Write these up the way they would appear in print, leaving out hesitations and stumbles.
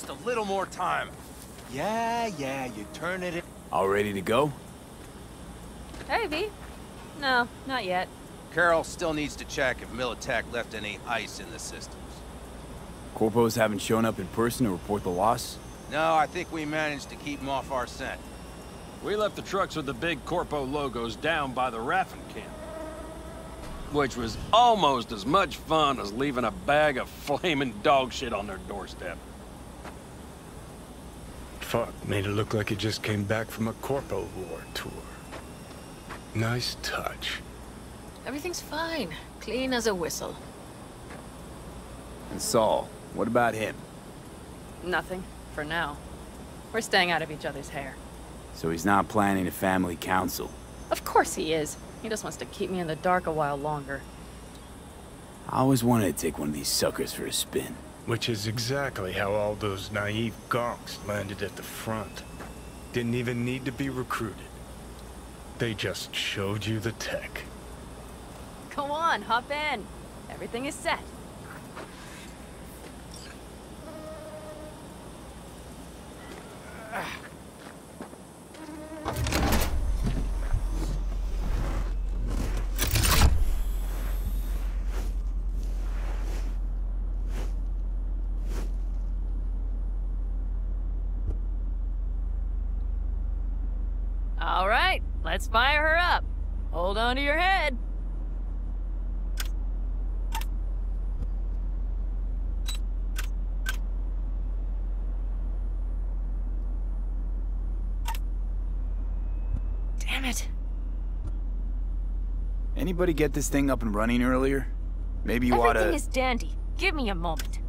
Just a little more time. Yeah, you turn it in. All ready to go? Hey, V. No, not yet. Carol still needs to check if Militech left any ice in the systems. Corpos haven't shown up in person to report the loss? No, I think we managed to keep them off our scent. We left the trucks with the big Corpo logos down by the Raffin camp. Which was almost as much fun as leaving a bag of flaming dog shit on their doorstep. Fuck, made it look like he just came back from a Corpo War tour. Nice touch. Everything's fine. Clean as a whistle. And Saul, what about him? Nothing, for now. We're staying out of each other's hair. So he's not planning a family council? Of course he is. He just wants to keep me in the dark a while longer. I always wanted to take one of these suckers for a spin. Which is exactly how all those naive gonks landed at the front. Didn't even need to be recruited. They just showed you the tech. Go on, hop in. Everything is set. All right, let's fire her up. Hold on to your head. Damn it. Anybody get this thing up and running earlier? Maybe you oughta... Everything is dandy. Give me a moment.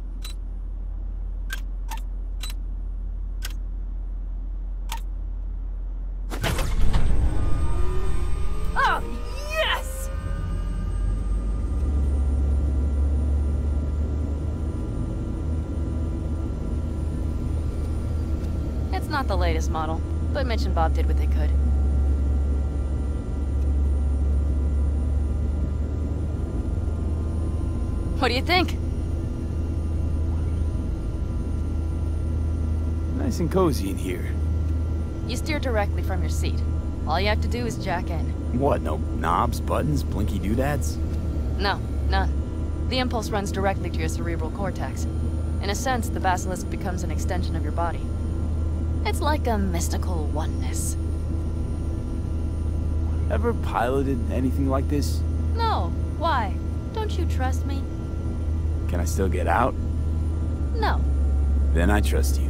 Oh, yes! It's not the latest model, but Mitch and Bob did what they could. What do you think? Nice and cozy in here. You steer directly from your seat. All you have to do is jack in. What, no knobs, buttons, blinky doodads? No, none. The impulse runs directly to your cerebral cortex. In a sense, the basilisk becomes an extension of your body. It's like a mystical oneness. Ever piloted anything like this? No, why? Don't you trust me? Can I still get out? No. Then I trust you.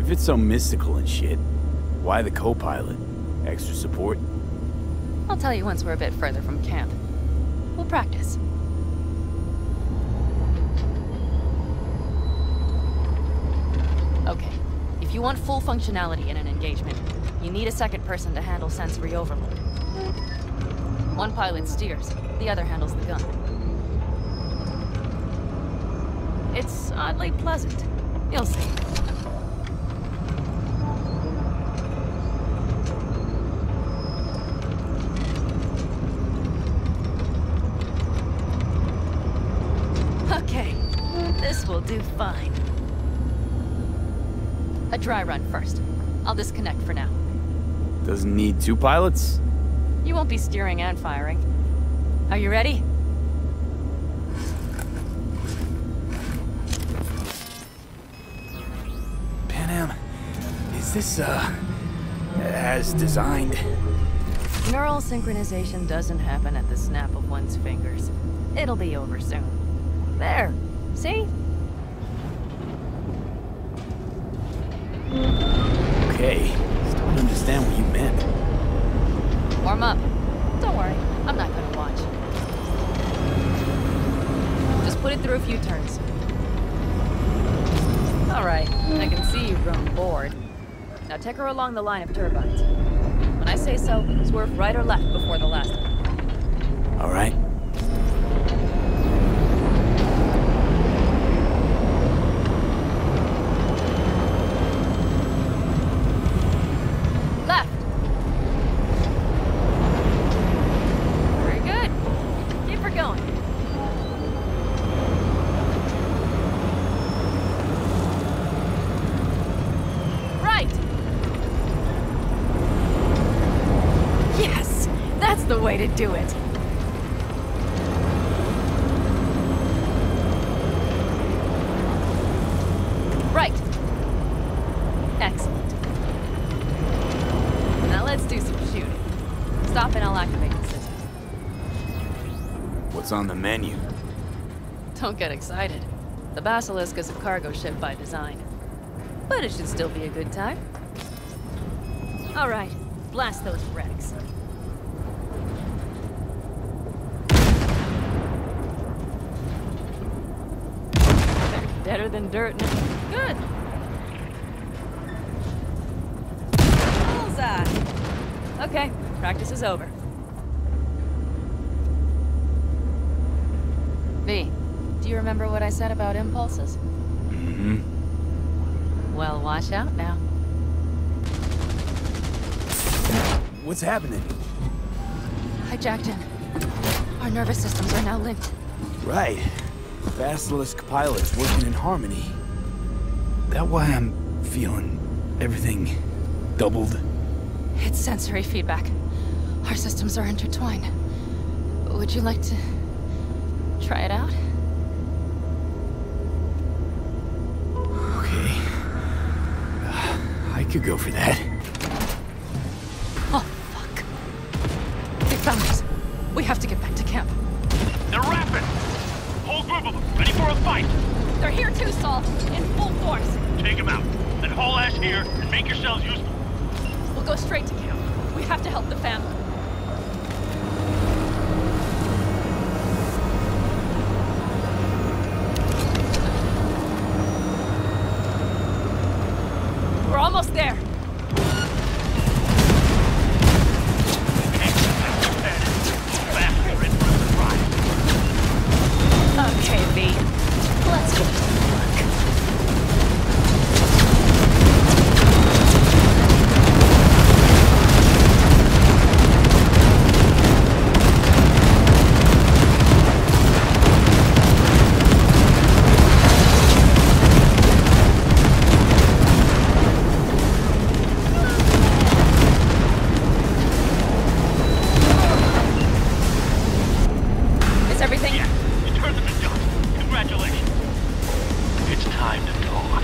If it's so mystical and shit, why the co-pilot? Extra support? I'll tell you once we're a bit further from camp. We'll practice. Okay, if you want full functionality in an engagement, you need a second person to handle sensory overload. One pilot steers, the other handles the gun. It's oddly pleasant. You'll see. Okay, this will do fine. A dry run first. I'll disconnect for now. Doesn't need two pilots? You won't be steering and firing. Are you ready? Is this, as designed? Neural synchronization doesn't happen at the snap of one's fingers. It'll be over soon. There. See? Okay. Still don't understand what you meant. Warm up. Don't worry. I'm not gonna watch. Just put it through a few turns. Alright. I can see you've grown bored. Now take her along the line of turbines. When I say so, swerve right or left before the last one. All right. Left. Very good. Keep her going. That's the way to do it. Right. Excellent. Now let's do some shooting. Stop and I'll activate the system. What's on the menu? Don't get excited. The Basilisk is a cargo ship by design. But it should still be a good time. All right, blast those wrecks. Better than dirt. Good. Bullseye. Okay, practice is over. V, do you remember what I said about impulses? Mm-hmm. Well, watch out now. What's happening? Hijacked in. Our nervous systems are now linked. Right. Basilisk pilots working in harmony. That why I'm feeling everything doubled? It's sensory feedback. Our systems are intertwined. Would you like to try it out? Okay. I could go for that. Oh, fuck. They found us. We have to get back to camp. They're rapid! Whole group of them, ready for a fight! They're here too, Saul. In full force. Take them out, then haul ass here and make yourselves useful. We'll go straight to camp. We have to help the family. We're almost there. Okay, V. Let's go to work. Is everything? Yeah, you turned them to dust. Congratulations. It's time to talk.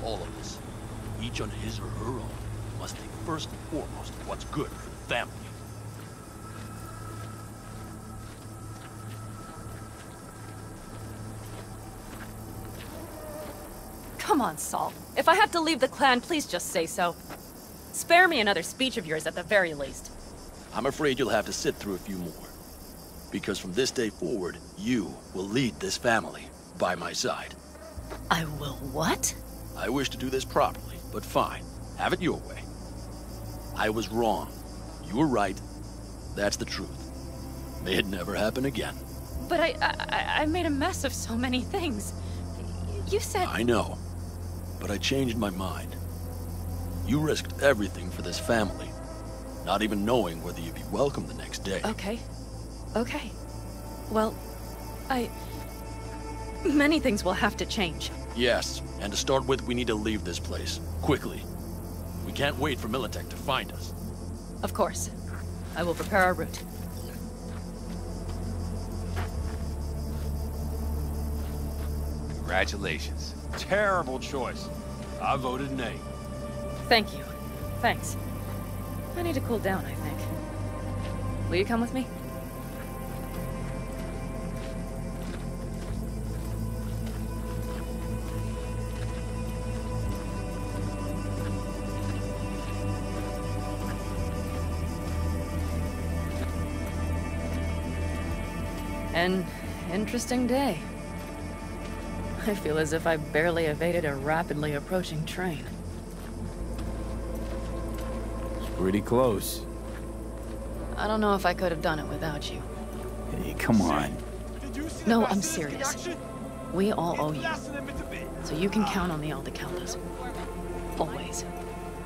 All of us, each on his or her own, must think first and foremost of what's good for the family. Come on, Saul. If I have to leave the clan, please just say so. Spare me another speech of yours at the very least. I'm afraid you'll have to sit through a few more. Because from this day forward, you will lead this family by my side. I will what? I wish to do this properly, but fine. Have it your way. I was wrong. You were right. That's the truth. May it never happen again. But I made a mess of so many things. You said... I know. But I changed my mind. You risked everything for this family, not even knowing whether you'd be welcome the next day. Okay. Okay. Well, many things will have to change. Yes, and to start with, we need to leave this place. Quickly. We can't wait for Militech to find us. Of course. I will prepare our route. Congratulations. Terrible choice. I voted nay. Thank you. Thanks. I need to cool down, I think. Will you come with me? An interesting day. I feel as if I barely evaded a rapidly approaching train. It's pretty close. I don't know if I could have done it without you. Hey, come on. No, I'm serious. We all owe you. So you can count on the Aldecaldos. Always.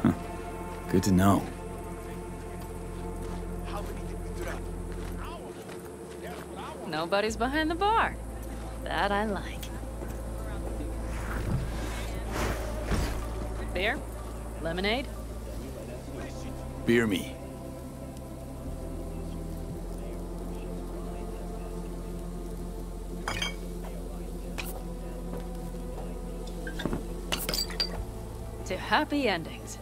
Huh. Good to know. Nobody's behind the bar. That I like. Beer? Lemonade? Beer me. To happy endings.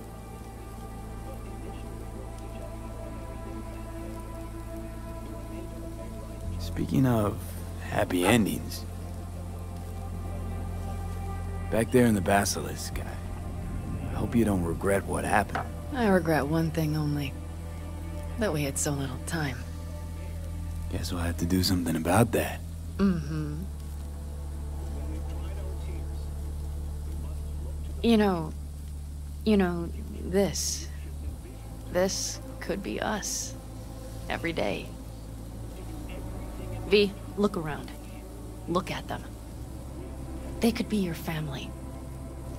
Speaking of happy endings, back there in the Basilisk, I hope you don't regret what happened. I regret one thing only. That we had so little time. Guess we'll have to do something about that. Mm-hmm. You know, this could be us. Every day. V, look around. Look at them. They could be your family.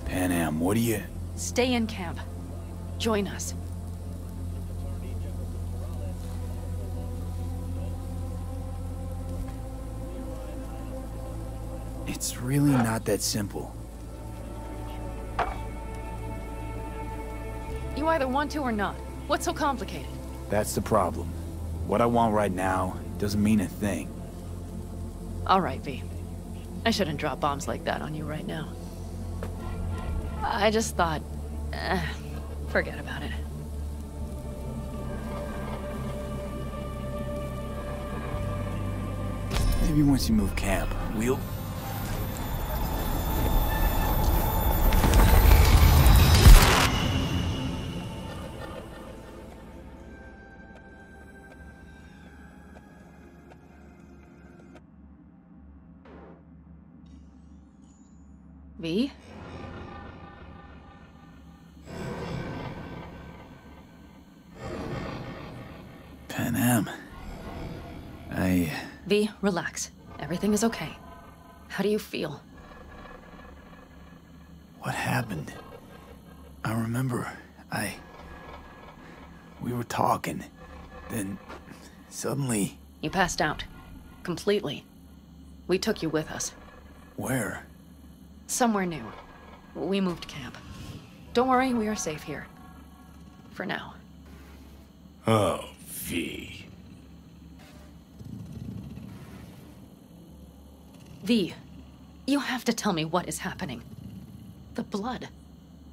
Panam, what do you... Stay in camp. Join us. It's really not that simple. You either want to or not. What's so complicated? That's the problem. What I want right now doesn't mean a thing. All right, V. I shouldn't drop bombs like that on you right now. I just thought... forget about it. Maybe once you move camp, we'll... V? Panam. V, relax. Everything is okay. How do you feel? What happened? I remember, we were talking, then suddenly... You passed out. Completely. We took you with us. Where? Somewhere new. We moved camp. Don't worry, we are safe here. For now. Oh, V. V, you have to tell me what is happening. The blood.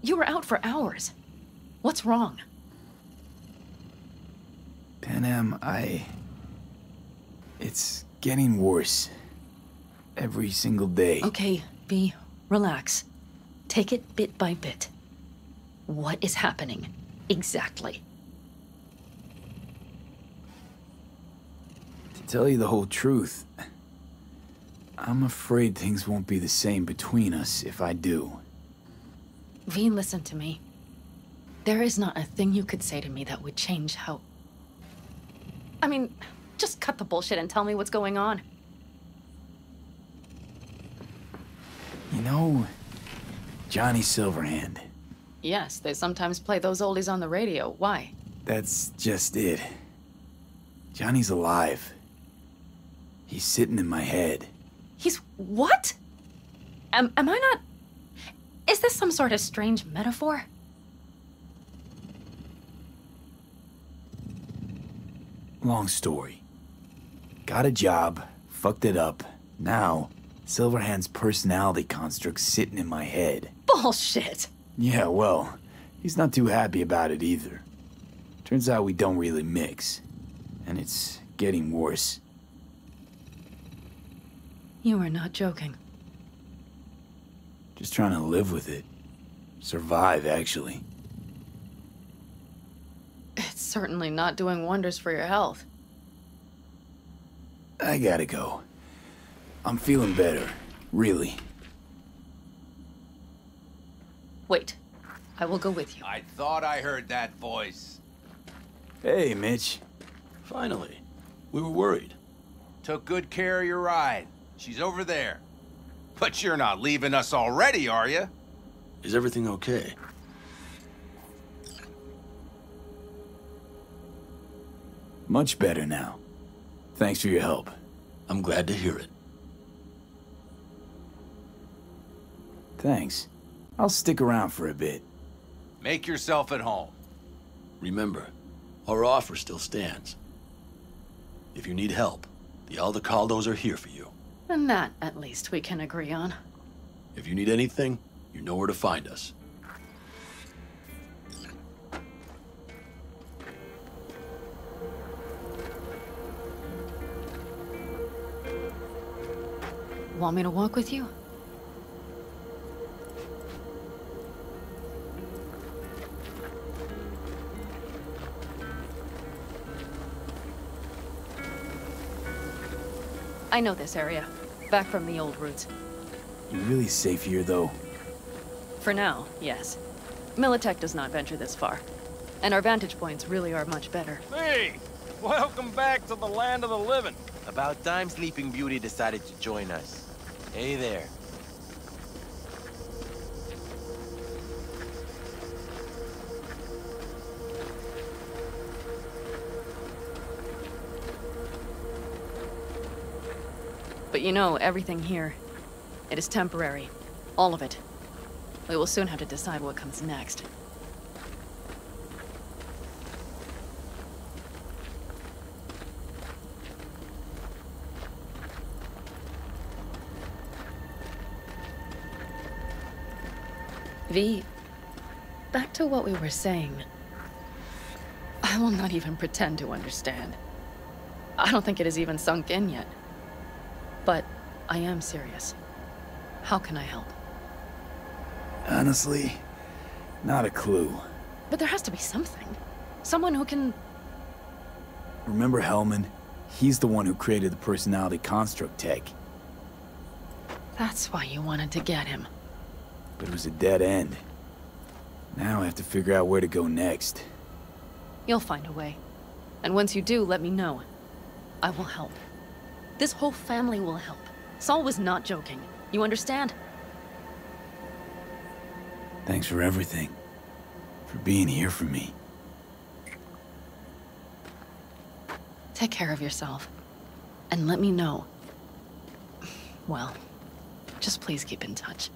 You were out for hours. What's wrong? Panam, it's getting worse. Every single day. Okay, V, relax. Take it bit by bit. What is happening? Exactly. To tell you the whole truth, I'm afraid things won't be the same between us if I do. V, listen to me. There is not a thing you could say to me that would change how... I mean, just cut the bullshit and tell me what's going on. You know, Johnny Silverhand. Yes, they sometimes play those oldies on the radio. Why? That's just it. Johnny's alive. He's sitting in my head. He's what? Am I not... Is this some sort of strange metaphor? Long story. Got a job, fucked it up. Now, Silverhand's personality construct's sitting in my head. Bullshit! Yeah, well, he's not too happy about it either. Turns out we don't really mix. And it's getting worse. You are not joking. Just trying to live with it. Survive, actually. It's certainly not doing wonders for your health. I gotta go. I'm feeling better. Really. Wait. I will go with you. I thought I heard that voice. Hey, Mitch. Finally. We were worried. Took good care of your ride. She's over there. But you're not leaving us already, are you? Is everything okay? Much better now. Thanks for your help. I'm glad to hear it. Thanks. I'll stick around for a bit. Make yourself at home. Remember, our offer still stands. If you need help, the Aldecaldos are here for you. And that, at least, we can agree on. If you need anything, you know where to find us. Want me to walk with you? I know this area. Back from the old routes. You really safe here, though? For now, yes. Militech does not venture this far. And our vantage points really are much better. Hey! Welcome back to the land of the living. About time Sleeping Beauty decided to join us. Hey there. But you know, everything here, it is temporary. All of it. We will soon have to decide what comes next. V, back to what we were saying. I will not even pretend to understand. I don't think it has even sunk in yet. But I am serious. How can I help? Honestly, not a clue. But there has to be something. Someone who can... Remember Hellman? He's the one who created the personality construct tech. That's why you wanted to get him. But it was a dead end. Now I have to figure out where to go next. You'll find a way. And once you do, let me know. I will help. This whole family will help. Saul was not joking. You understand? Thanks for everything. For being here for me. Take care of yourself. And let me know. Well, just please keep in touch.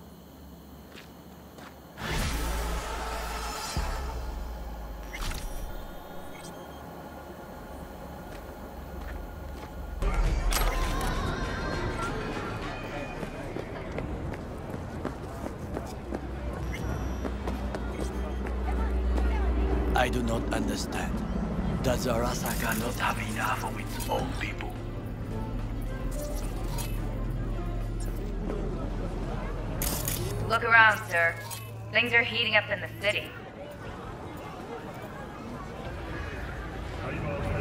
I do not understand. Does Arasaka not have enough of its own people? Look around, sir. Things are heating up in the city.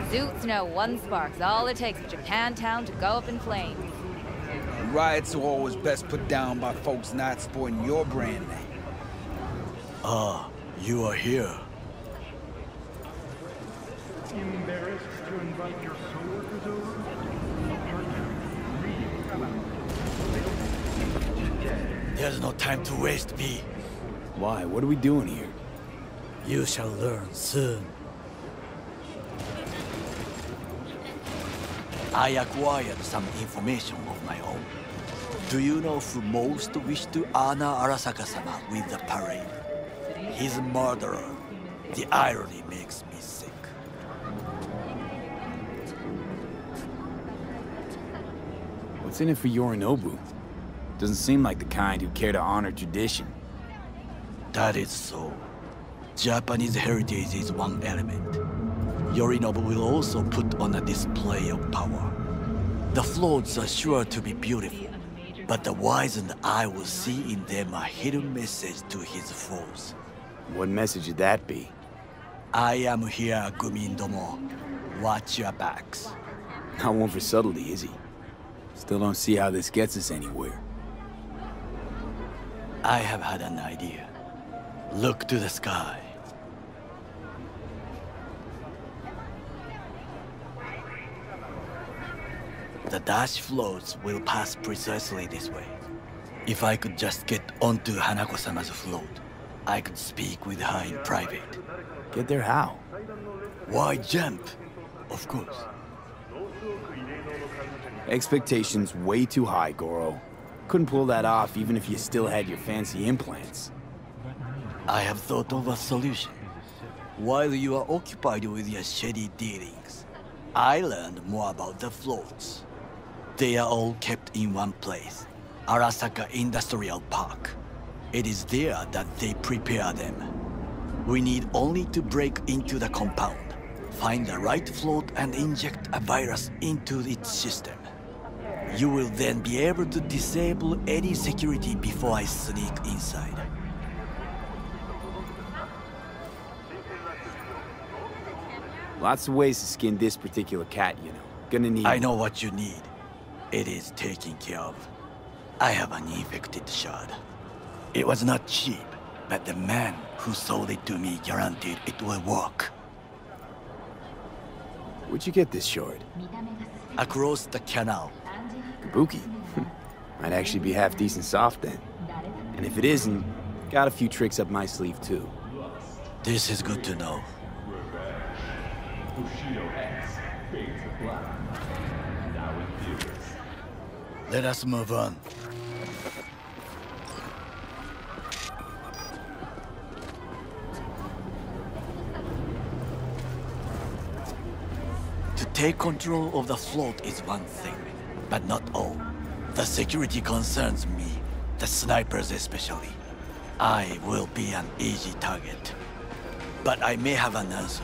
Zoots know one spark's all it takes for Japantown to go up in flames. Riots are always best put down by folks not sporting your brand name. Ah, you are here. Embarrassed to invite your coworkers over? There's no time to waste, B. Why? What are we doing here? You shall learn soon. I acquired some information of my own. Do you know who most wished to honor Arasaka-sama with the parade? His murderer. The irony makes me sick. What's in it for Yorinobu? Doesn't seem like the kind who care to honor tradition. That is so. Japanese heritage is one element. Yorinobu will also put on a display of power. The floats are sure to be beautiful, but the wizened eye will see in them a hidden message to his foes. What message would that be? I am here, Gumindomo. Watch your backs. Not one for subtlety, is he? Still don't see how this gets us anywhere. I have had an idea. Look to the sky. The dash floats will pass precisely this way. If I could just get onto Hanako-sama's float, I could speak with her in private. Get there how? Why jump? Of course. Expectations way too high, Goro. Couldn't pull that off even if you still had your fancy implants. I have thought of a solution. While you are occupied with your shady dealings, I learned more about the floats. They are all kept in one place, Arasaka Industrial Park. It is there that they prepare them. We need only to break into the compound, find the right float and inject a virus into its system. You will then be able to disable any security before I sneak inside. Lots of ways to skin this particular cat, you know. Gonna need... I know what you need. It is taken care of. I have an infected shard. It was not cheap, but the man who sold it to me guaranteed it will work. Where'd you get this shard? Across the canal. Kabuki? Might actually be half decent soft then. And if it isn't, got a few tricks up my sleeve too. This is good to know. Let us move on. To take control of the float is one thing, but not all. The security concerns me, the snipers especially. I will be an easy target. But I may have an answer.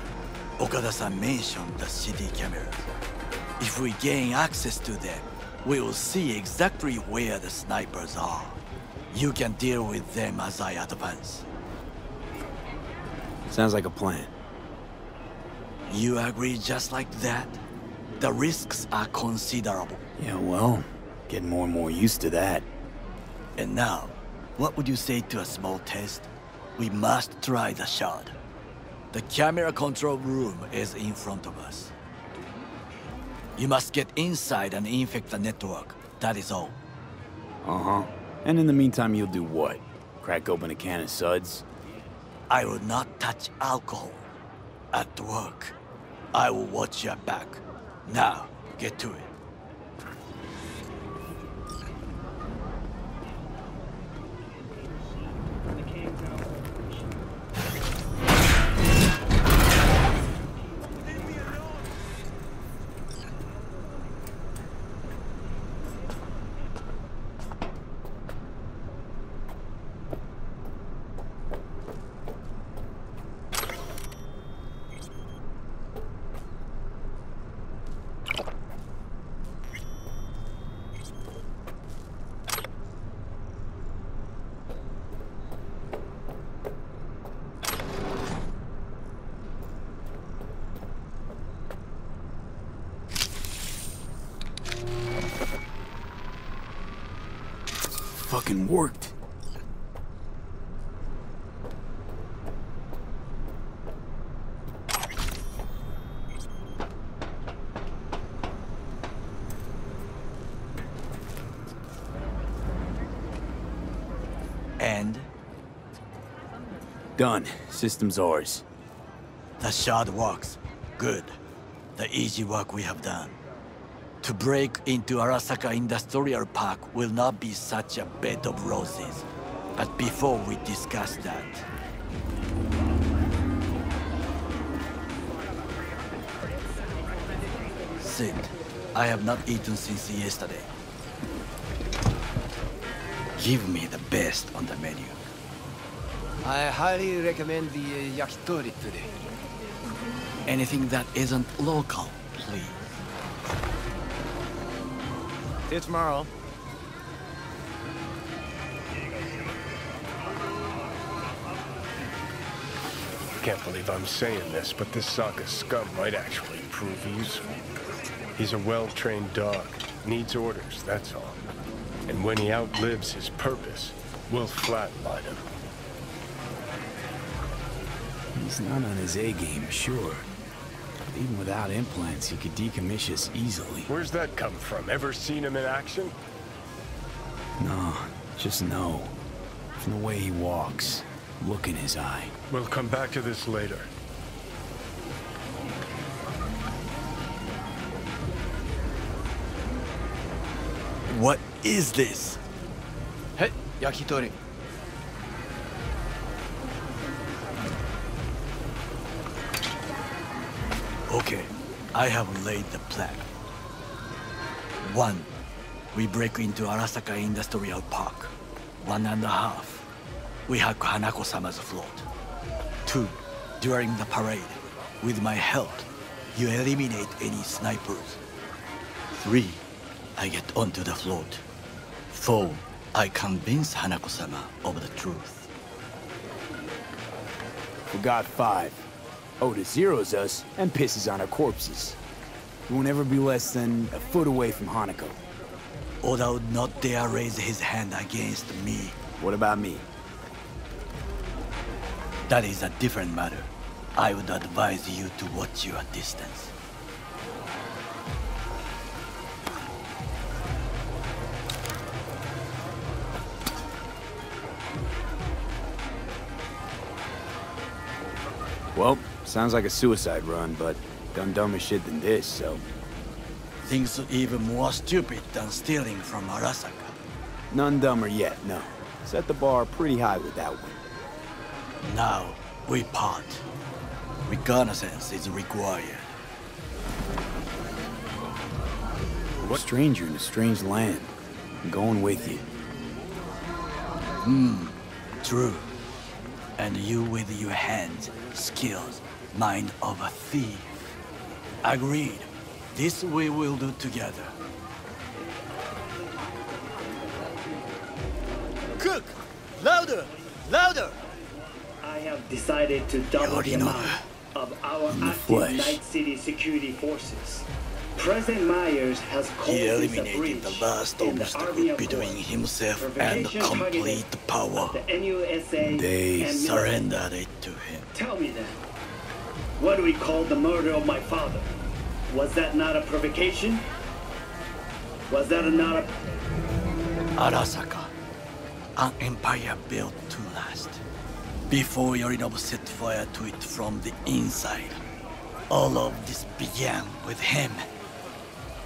Okada-san mentioned the city cameras. If we gain access to them, we will see exactly where the snipers are. You can deal with them as I advance. Sounds like a plan. You agree just like that? The risks are considerable. Yeah, well, getting more and more used to that. And now, what would you say to a small test? We must try the shard. The camera control room is in front of us. You must get inside and infect the network. That is all. Uh-huh. And in the meantime, you'll do what? Crack open a can of suds? I will not touch alcohol. At work, I will watch your back. Now, get to it. Fucking worked. And? Done. System's ours. The shard works. Good. The easy work we have done. To break into Arasaka Industrial Park will not be such a bed of roses. But before we discuss that... Sit. I have not eaten since yesterday. Give me the best on the menu. I highly recommend the yakitori today. Anything that isn't local, please. See you tomorrow. Can't believe I'm saying this, but this Sokka scum might actually prove useful. He's a well-trained dog, Needs orders, that's all. And when he outlives his purpose, we'll flatline him. He's not on his A game, sure. But even without implants, he could decommission us easily. Where's that come from? Ever seen him in action? No, just no. From the way he walks, look in his eye. We'll come back to this later. What is this? Hey, yakitori. Okay, I have laid the plan. 1. We break into Arasaka Industrial Park. 1.5. We hack Hanako-sama's float. 2. During the parade, with my help, you eliminate any snipers. 3. I get onto the float. 4. I convince Hanako-sama of the truth. Forgot 5. Oda zeros us and pisses on our corpses. We won't ever be less than a foot away from Hanako. Oda would not dare raise his hand against me. What about me? That is a different matter. I would advise you to watch your distance. Well, sounds like a suicide run, but done dumber shit than this, so... Things even more stupid than stealing from Arasaka. None dumber yet, no. Set the bar pretty high with that one. Now, we part. Reconnaissance is required. What stranger in a strange land? I'm going with you. True. And you with your hands, skills, mind of a thief. Agreed. This we will do together. Cook! Louder! Louder! I have decided to double the amount of our active Night City security forces. President Myers has called He this a eliminated breach the last in the obstacle Army of between War. himself and complete power. The NUSA They and surrendered it to him. Tell me then, what do we call the murder of my father? Was that not a provocation? Was that not a... Arasaka, an empire built to last. Before Yorinobu set fire to it from the inside, all of this began with him.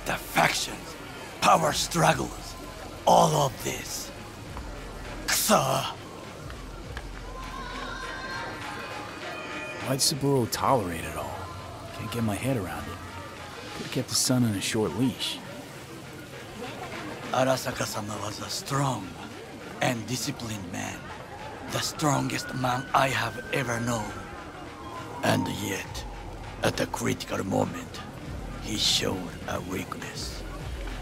The factions, power struggles, all of this. Kusa! Why'd Saburo tolerate it all? Can't get my head around it. Could've kept the son on a short leash. Arasaka-sama was a strong and disciplined man. The strongest man I have ever known. And yet, at the critical moment, he showed a weakness.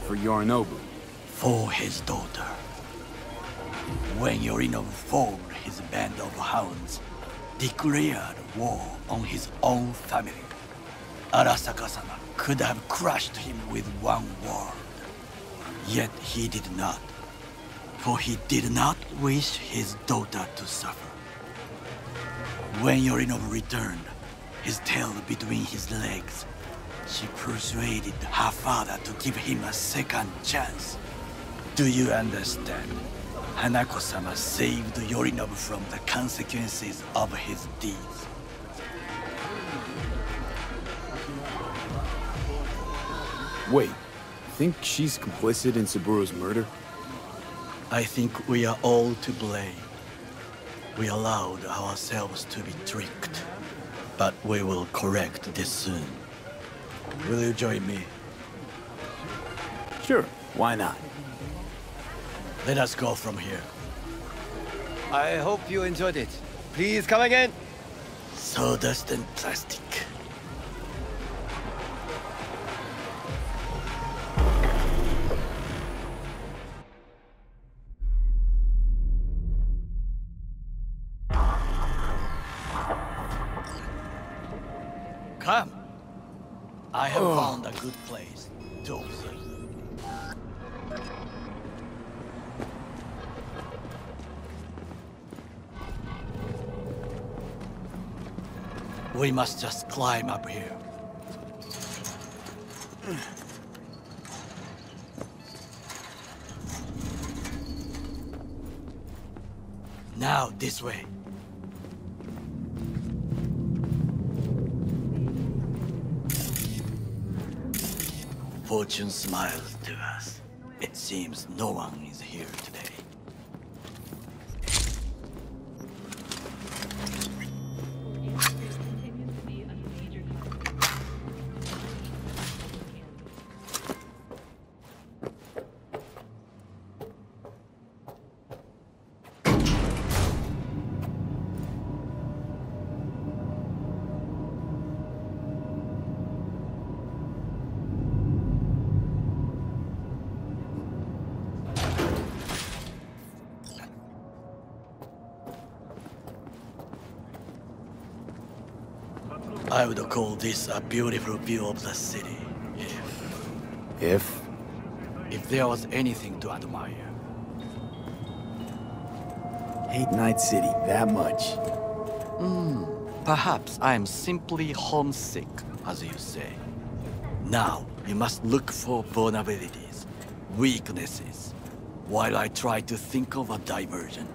For Yorinobu? For his daughter. When Yorinobu formed his band of hounds, declared war on his own family, Arasaka-sama could have crushed him with one word. Yet he did not. For he did not wish his daughter to suffer. When Yorinobu returned, his tail between his legs, she persuaded her father to give him a second chance. Do you understand? Hanako-sama saved Yorinobu from the consequences of his deeds. Wait, think she's complicit in Saburo's murder? I think we are all to blame. We allowed ourselves to be tricked. But we will correct this soon. Will you join me? Sure, why not? Let us go from here. I hope you enjoyed it. Please come again. Sawdust and plastic. Come. I have found a good place to observe. We must just climb up here. Now, this way. Fortune smiles to us. It seems no one is here today. I would call this a beautiful view of the city, if there was anything to admire. Hate Night City that much. Perhaps I am simply homesick, as you say. Now, you must look for vulnerabilities, weaknesses, while I try to think of a diversion.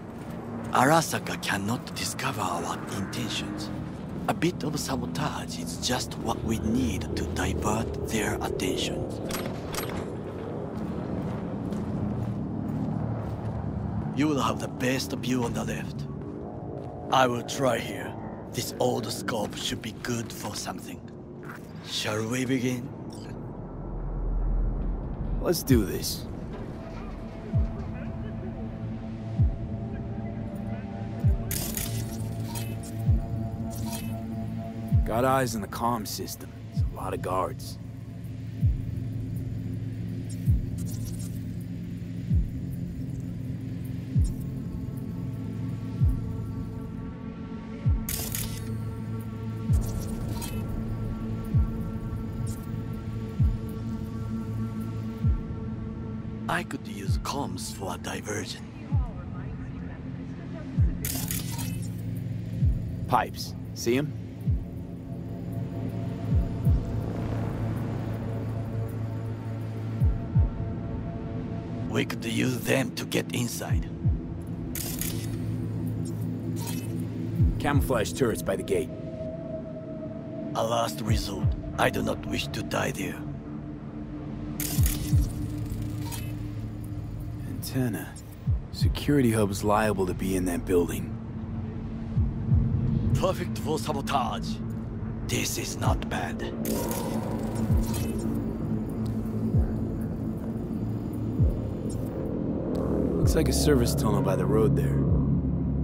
Arasaka cannot discover our intentions. A bit of sabotage is just what we need to divert their attention. You will have the best view on the left. I will try here. This old scope should be good for something. Shall we begin? Let's do this. Got eyes on the comm system. There's a lot of guards. I could use comms for a diversion. Pipes. See him? We could use them to get inside. Camouflage turrets by the gate. A last resort. I do not wish to die there. Antenna. Security hub's liable to be in that building. Perfect for sabotage. This is not bad. Looks like a service tunnel by the road there.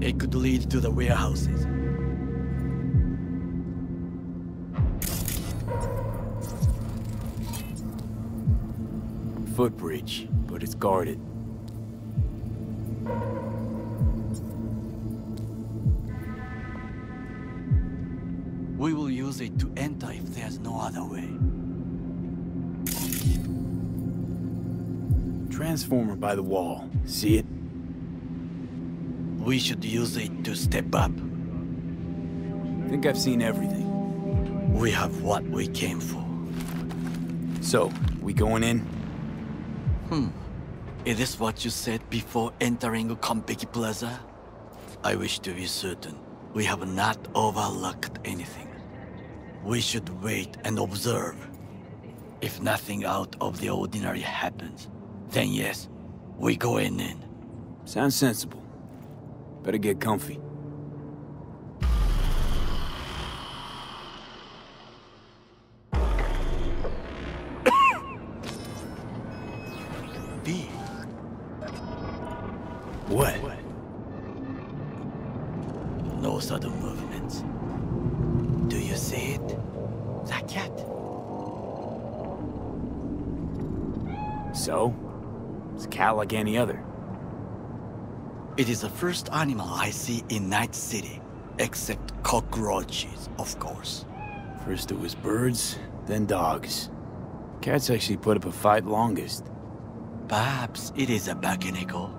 It could lead to the warehouses. Footbridge, but it's guarded. We will use it to enter if there's no other way. Transformer by the wall. See it? We should use it to step up. Think I've seen everything. We have what we came for. So, we going in? Is this what you said before entering Konpeki Plaza? I wish to be certain we have not overlooked anything. We should wait and observe. If nothing out of the ordinary happens, then yes, we go in. Sounds sensible. Better get comfy. B. What? No sudden movements. Do you see it? The cat. So? It's a cat like any other. It is the first animal I see in Night City, except cockroaches, of course. First it was birds, then dogs. Cats actually put up a fight longest. Perhaps it is a Bakeneko.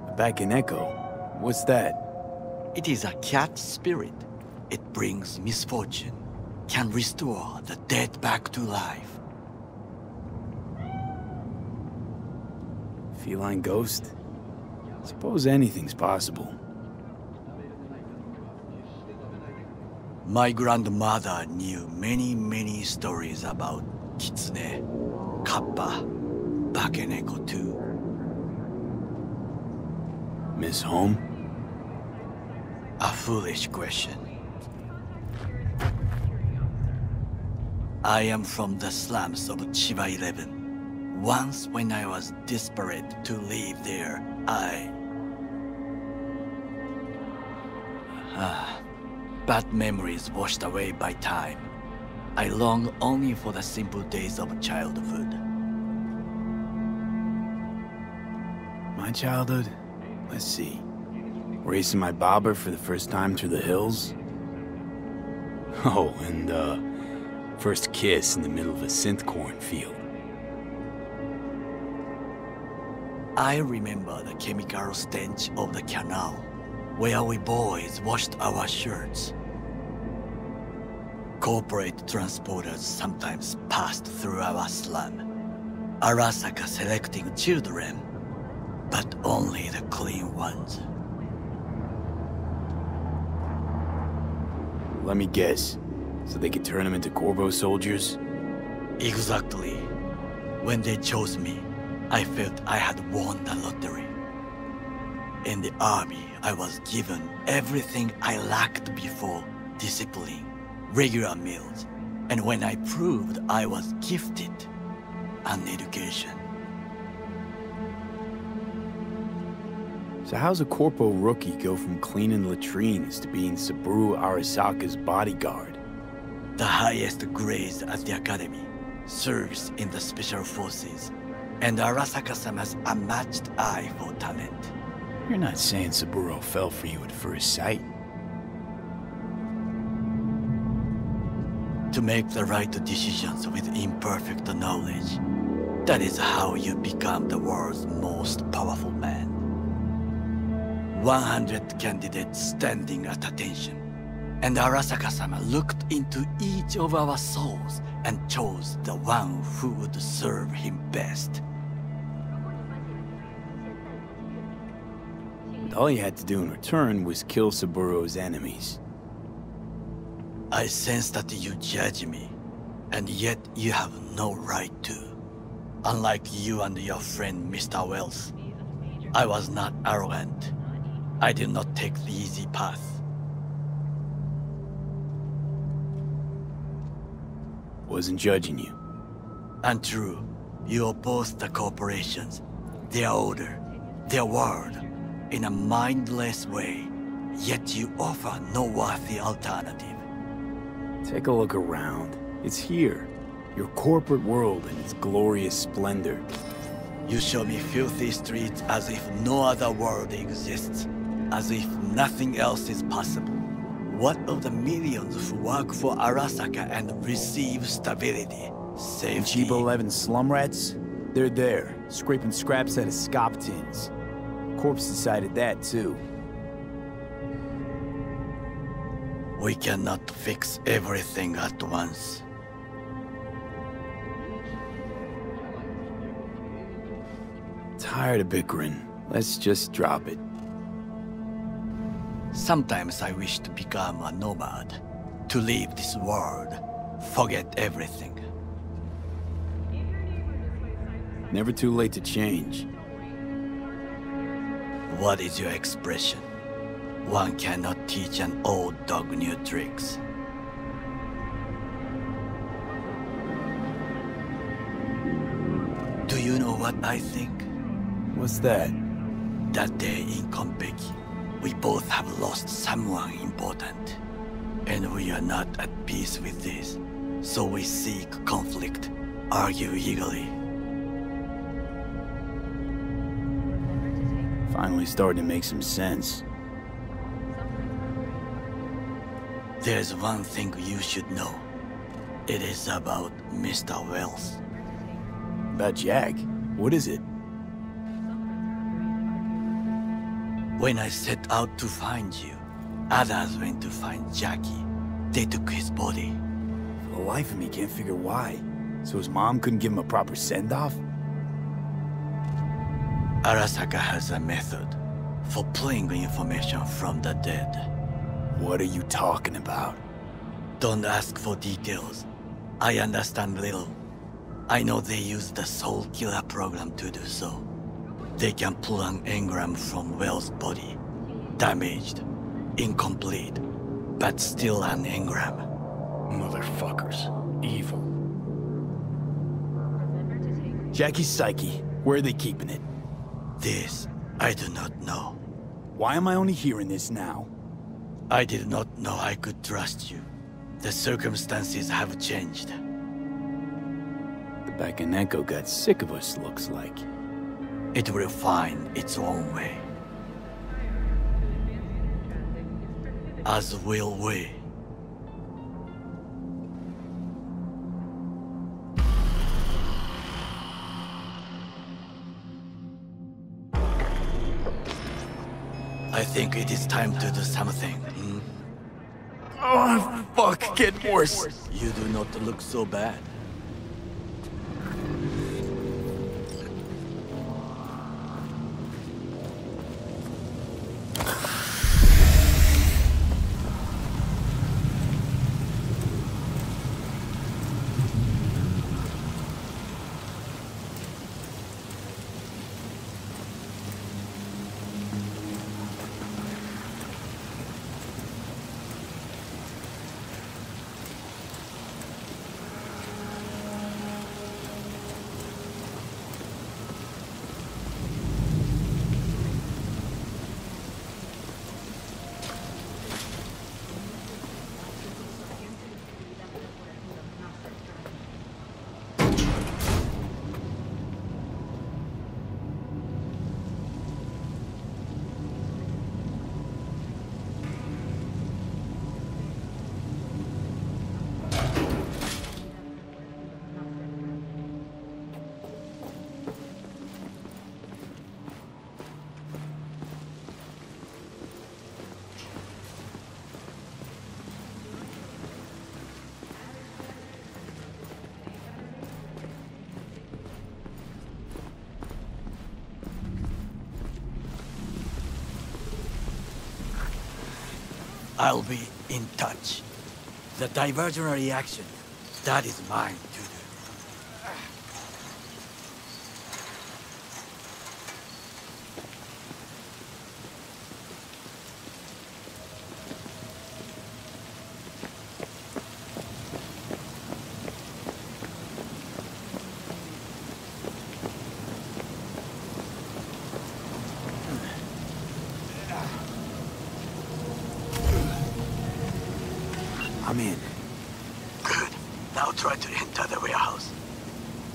A Bakeneko? What's that? It is a cat spirit. it brings misfortune, can restore the dead back to life. Feline ghost? Suppose anything's possible. My grandmother knew many stories about Kitsune, Kappa, Bakeneko too. Miss Home? A foolish question. I am from the slums of Chiba 11. Once when I was desperate to leave there, bad memories washed away by time. I long only for the simple days of childhood. My childhood? Let's see. Racing my bobber for the first time through the hills? Oh, and first kiss in the middle of a synth cornfield. I remember the chemical stench of the canal, where we boys washed our shirts. Corporate transporters sometimes passed through our slum. Arasaka selecting children, but only the clean ones. Let me guess. So they could turn them into Corvo soldiers? Exactly. When they chose me, I felt I had won the lottery. In the army, I was given everything I lacked before: discipline, regular meals, and when I proved I was gifted, an education. So how's a corpo rookie go from cleaning latrines to being Saburo Arasaka's bodyguard? The highest grades at the academy, serves in the special forces, and Arasaka-sama's unmatched eye for talent. You're not saying Saburo fell for you at first sight? To make the right decisions with imperfect knowledge, that is how you become the world's most powerful man. 100 candidates standing at attention, and Arasaka-sama looked into each of our souls and chose the one who would serve him best. And all you had to do in return was kill Saburo's enemies. I sense that you judge me, and yet you have no right to. Unlike you and your friend Mr. Wells, I was not arrogant. I did not take the easy path. Wasn't judging you. Untrue. You oppose the corporations, their order, their word, in a mindless way, yet you offer no worthy alternative. Take a look around. It's here. Your corporate world in its glorious splendor. You show me filthy streets as if no other world exists, as if nothing else is possible. What of the millions who work for Arasaka and receive stability, safety? Chiba 11 slum rats? They're there, scraping scraps out of scop tins. Corpse decided that too. We cannot fix everything at once. Tired of bickering. Let's just drop it. Sometimes I wish to become a nomad, to leave this world, forget everything. Never too late to change. What is your expression? One cannot teach an old dog new tricks. Do you know what I think? What's that? That day in Konpeki, we both have lost someone important. And we are not at peace with this. So we seek conflict, argue eagerly. Finally starting to make some sense. There's one thing you should know. It is about Mr. Wells. About Jack? What is it? When I set out to find you, Others went to find Jackie. They took his body. For the life of me, can't figure why. So his mom couldn't give him a proper send-off? Arasaka has a method for pulling information from the dead. What are you talking about? Don't ask for details. I understand little. I know they use the Soul Killer program to do so. They can pull an engram from Will's body. Damaged, incomplete, but still an engram. Motherfuckers. Evil. Jackie's psyche. Where are they keeping it? This, I do not know. Why am I only hearing this now? I did not know I could trust you. The circumstances have changed. The Bakaneko got sick of us, looks like. It will find its own way. As will we. I think it is time to do something. Oh, fuck, get worse. You do not look so bad. I'll be in touch. The diversionary action, that is mine to do. I'm in. Good. Now try to enter the warehouse.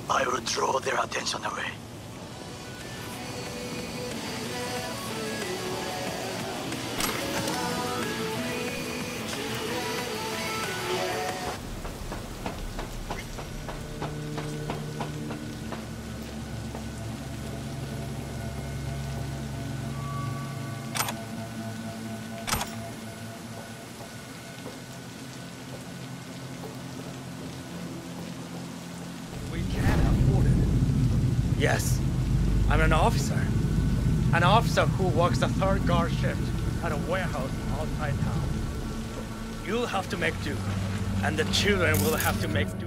I will draw their attention away. Yes, I'm an officer. An officer who works the third guard shift at a warehouse outside town. You'll have to make do, and the children will have to make do.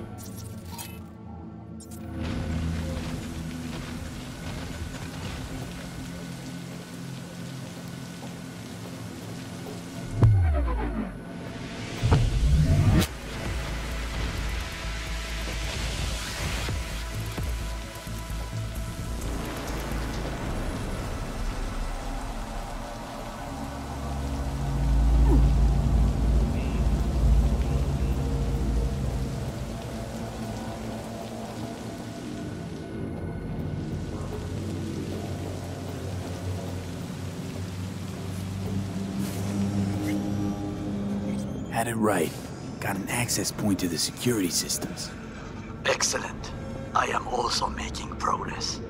Had it right. Got an access point to the security systems. Excellent. I am also making progress.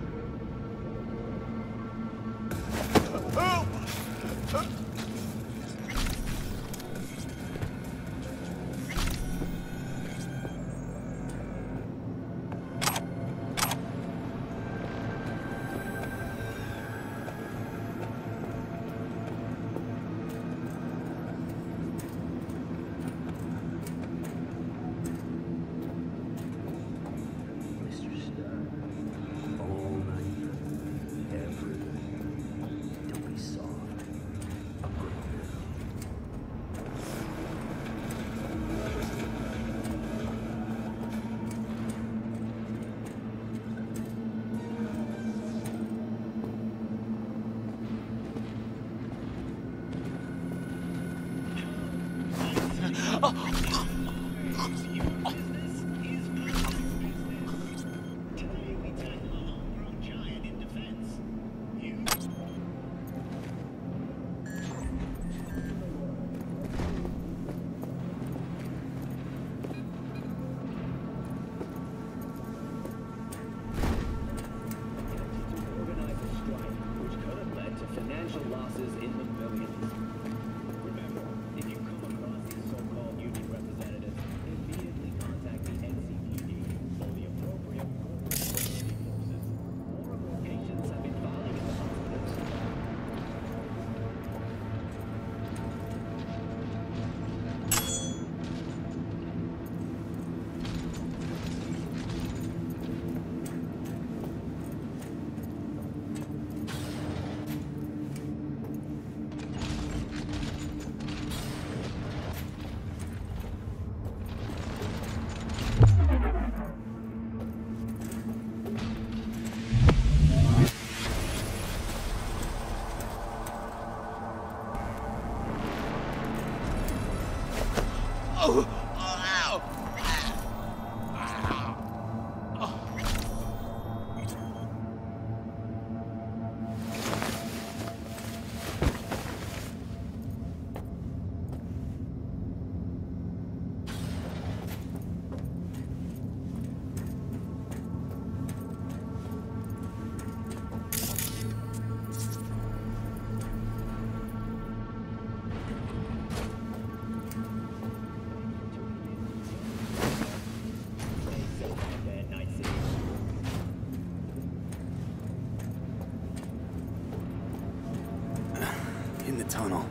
Tunnel.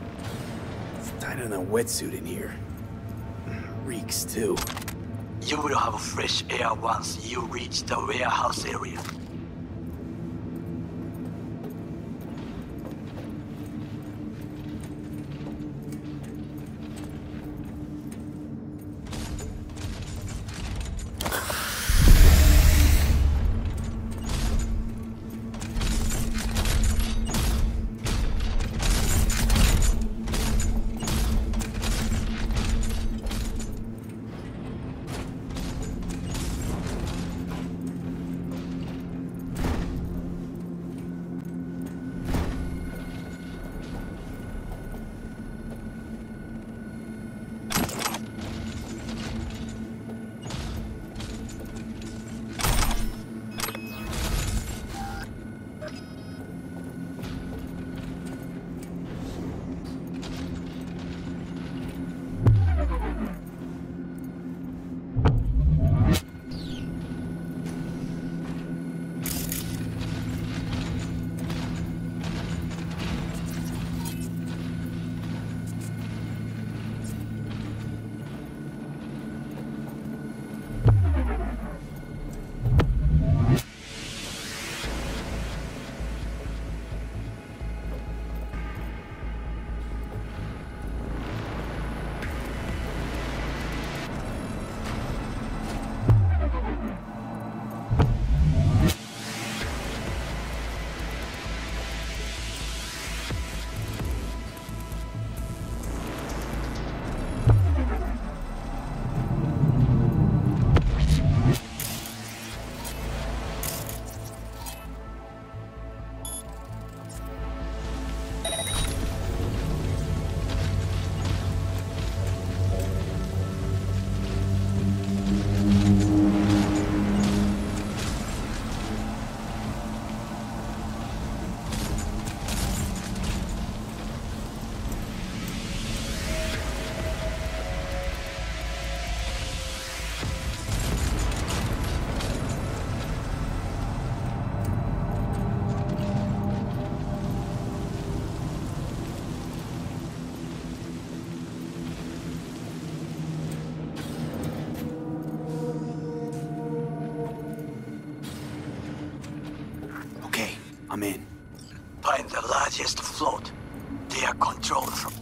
It's tighter than a wetsuit in here. Reeks, too. You will have fresh air once you reach the warehouse area. I'm in. Find the largest float. They are controlled from...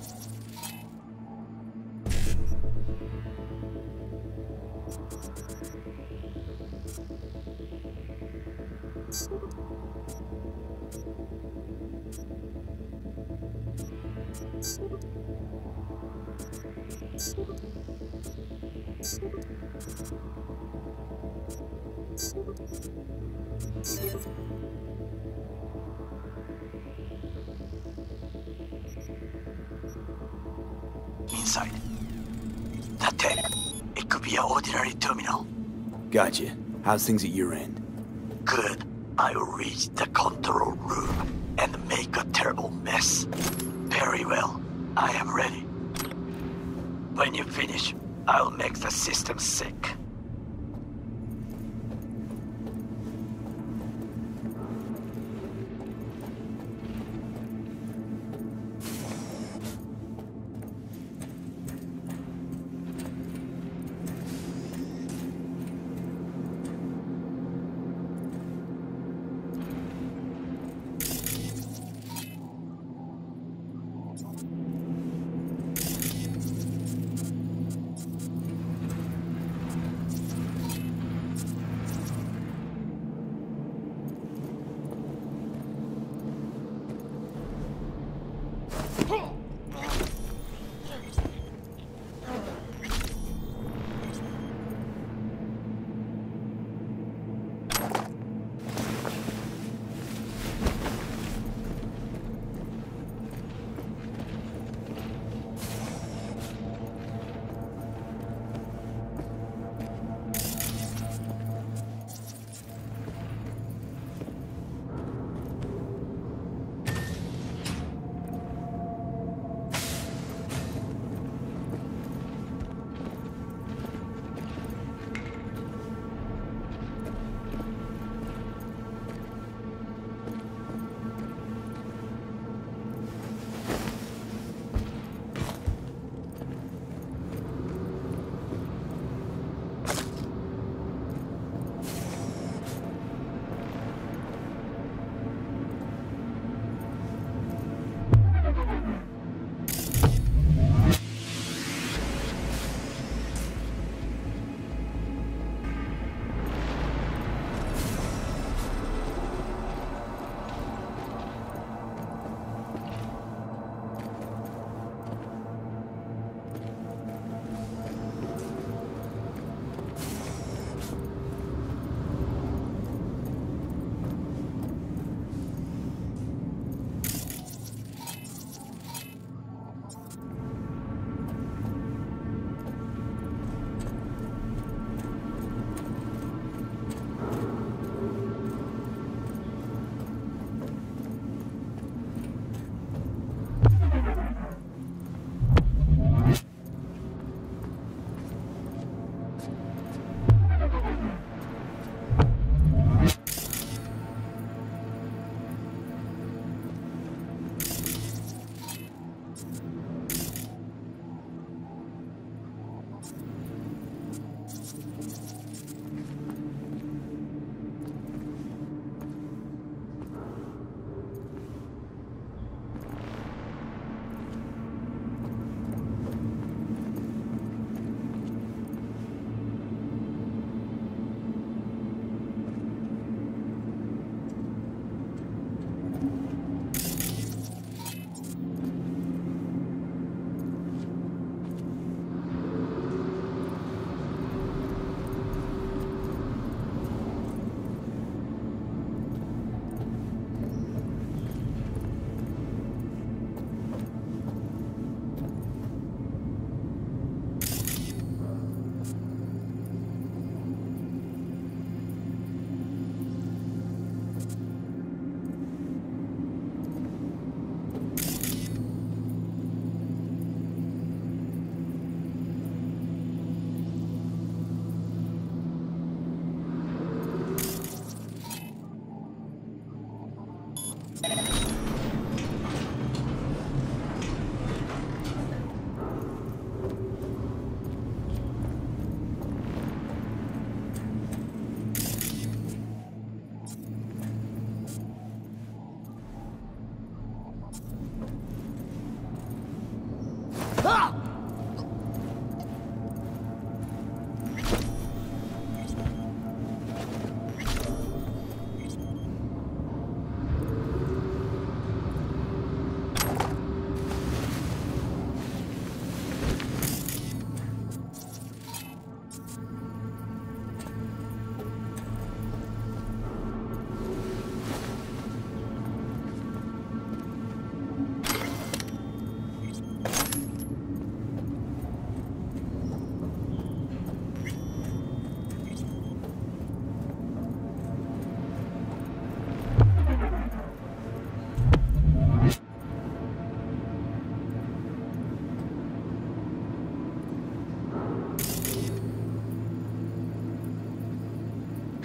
Inside. That tech. It could be an ordinary terminal. Gotcha. How's things at your end? Good. I will reach the control room and make a terrible mess. Very well. I am ready. When you finish, I'll make the system sick.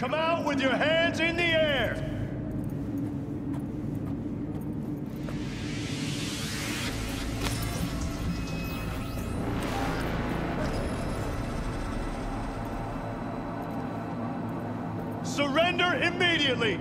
Come out with your hands in the air! Surrender immediately!